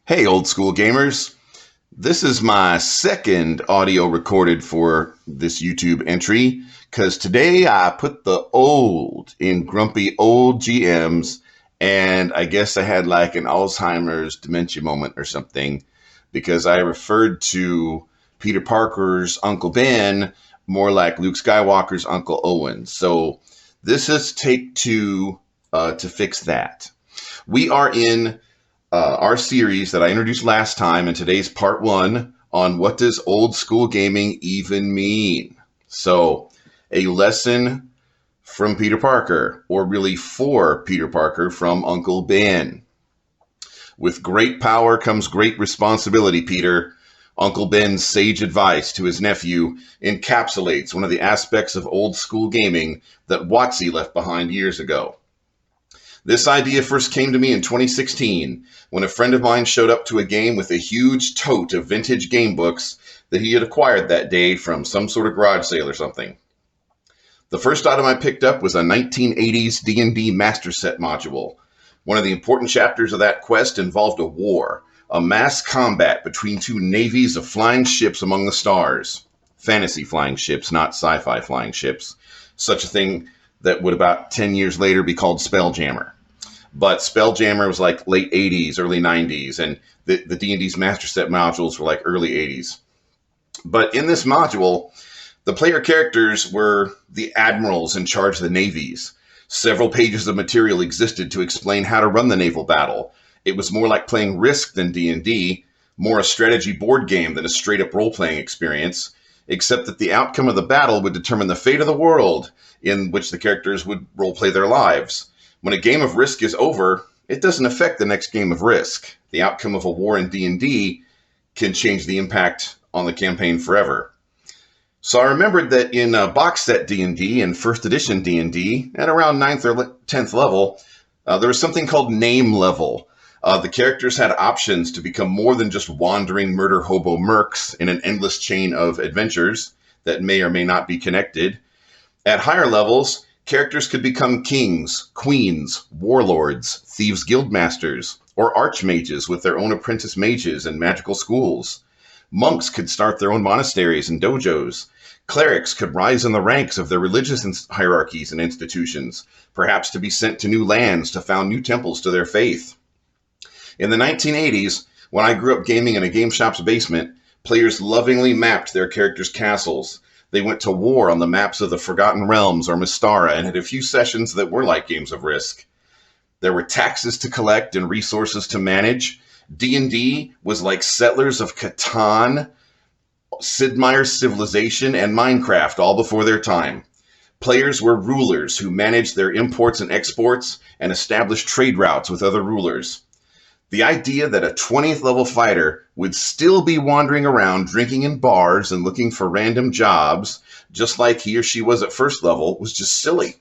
Hey, old school gamers. This is my second audio recorded for this YouTube entry because today I put the old in grumpy old GMs, and I guess I had like an Alzheimer's dementia moment or something because I referred to Peter Parker's Uncle Ben more like Luke Skywalker's Uncle Owen. So this is take two to fix that. We are in our series that I introduced last time, and today's part one on what does old school gaming even mean. So, a lesson from Peter Parker, or really for Peter Parker from Uncle Ben. With great power comes great responsibility, Peter. Uncle Ben's sage advice to his nephew encapsulates one of the aspects of old school gaming that WotC left behind years ago. This idea first came to me in 2016 when a friend of mine showed up to a game with a huge tote of vintage game books that he had acquired that day from some sort of garage sale or something. The first item I picked up was a 1980s D&D Master Set module. One of the important chapters of that quest involved a war, a mass combat between two navies of flying ships among the stars. Fantasy flying ships, not sci-fi flying ships. Such a thing that would about 10 years later be called Spelljammer. But Spelljammer was like late 80s, early 90s, and the D&D's Master Set modules were like early 80s. But in this module, the player characters were the admirals in charge of the navies. Several pages of material existed to explain how to run the naval battle. It was more like playing Risk than D&D, more a strategy board game than a straight-up role-playing experience, except that the outcome of the battle would determine the fate of the world in which the characters would role-play their lives. When a game of Risk is over, it doesn't affect the next game of Risk. The outcome of a war in D&D can change the impact on the campaign forever. So I remembered that in box set D&D and first edition D&D, at around 9th or 10th level, there was something called name level. The characters had options to become more than just wandering murder hobo mercs in an endless chain of adventures that may or may not be connected. At higher levels, characters could become kings, queens, warlords, thieves guild masters, or archmages with their own apprentice mages and magical schools. Monks could start their own monasteries and dojos. Clerics could rise in the ranks of their religious hierarchies and institutions, perhaps to be sent to new lands to found new temples to their faith. In the 1980s, when I grew up gaming in a game shop's basement, players lovingly mapped their characters' castles. They went to war on the maps of the Forgotten Realms or Mystara and had a few sessions that were like games of Risk. There were taxes to collect and resources to manage. D&D was like Settlers of Catan, Sid Meier's Civilization, and Minecraft all before their time. Players were rulers who managed their imports and exports and established trade routes with other rulers. The idea that a 20th level fighter would still be wandering around drinking in bars and looking for random jobs, just like he or she was at first level, was just silly.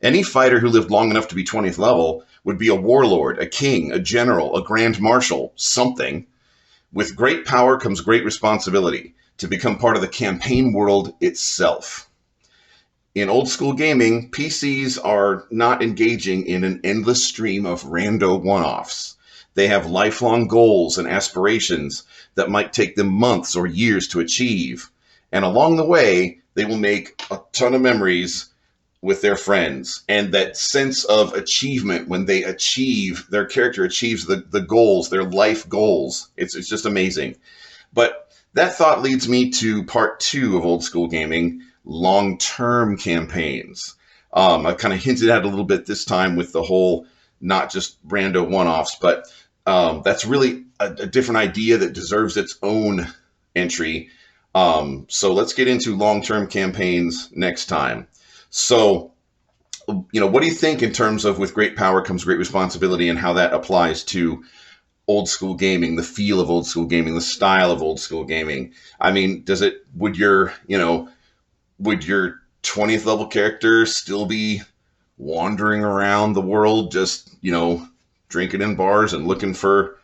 Any fighter who lived long enough to be 20th level would be a warlord, a king, a general, a grand marshal, something. With great power comes great responsibility to become part of the campaign world itself. In old school gaming, PCs are not engaging in an endless stream of rando one-offs. They have lifelong goals and aspirations that might take them months or years to achieve. And along the way, they will make a ton of memories with their friends. And that sense of achievement when they achieve, their character achieves the goals, their life goals. It's just amazing. But that thought leads me to part two of old school gaming, long-term campaigns. I kind of hinted at a little bit this time with the whole not just rando one-offs, but that's really a different idea that deserves its own entry. So let's get into long-term campaigns next time. So, what do you think in terms of with great power comes great responsibility and how that applies to old school gaming, the feel of old school gaming, the style of old school gaming? I mean, would your 20th level character still be wandering around the world just, drinking in bars and looking for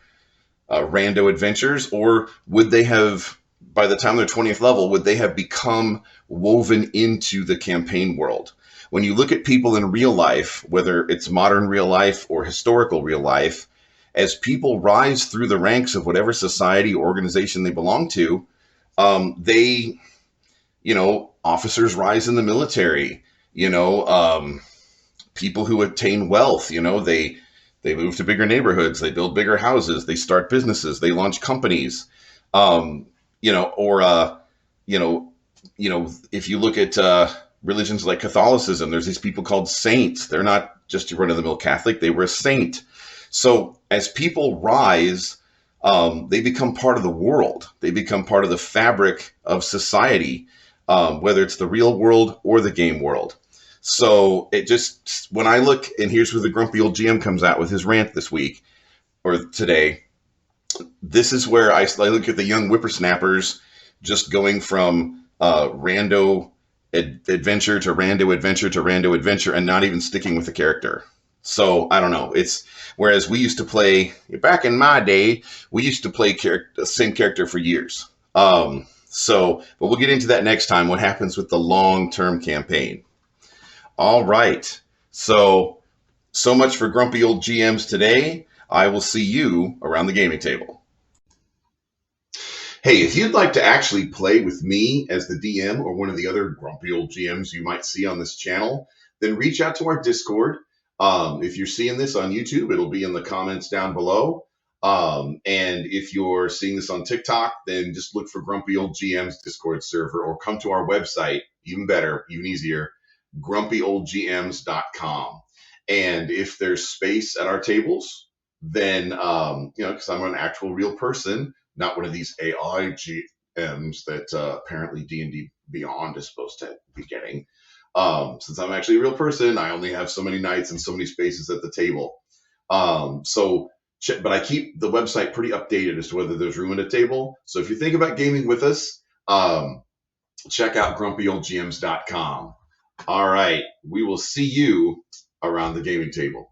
rando adventures? Or would they have, by the time they're 20th level, would they have become woven into the campaign world? When you look at people in real life, whether it's modern real life or historical real life, as people rise through the ranks of whatever society or organization they belong to, they, officers rise in the military, people who attain wealth, they move to bigger neighborhoods, they build bigger houses, they start businesses, they launch companies, if you look at religions like Catholicism, there's these people called saints. They're not just your run-of-the-mill Catholic, they were a saint. So as people rise, they become part of the world. They become part of the fabric of society, whether it's the real world or the game world. So it just, when I look, and here's where the grumpy old GM comes out with his rant this week or today, this is where I look at the young whippersnappers just going from rando adventure to rando adventure to rando adventure and not even sticking with the character. So I don't know. It's whereas we used to play back in my day, we used to play the same character for years. But we'll get into that next time. What happens with the long-term campaign? All right. So much for grumpy old GMs today. I will see you around the gaming table. Hey, if you'd like to actually play with me as the DM or one of the other grumpy old GMs you might see on this channel, then reach out to our Discord. If you're seeing this on YouTube, it'll be in the comments down below. And if you're seeing this on TikTok, then just look for Grumpy Old GM's Discord server or come to our website, even better, even easier, grumpyoldgms.com. And if there's space at our tables, then, because I'm an actual real person, not one of these AI GMs that apparently D&D Beyond is supposed to be getting. Since I'm actually a real person, I only have so many nights and so many spaces at the table. But I keep the website pretty updated as to whether there's room at a table. So if you think about gaming with us, check out grumpyoldgms.com. All right, we will see you around the gaming table.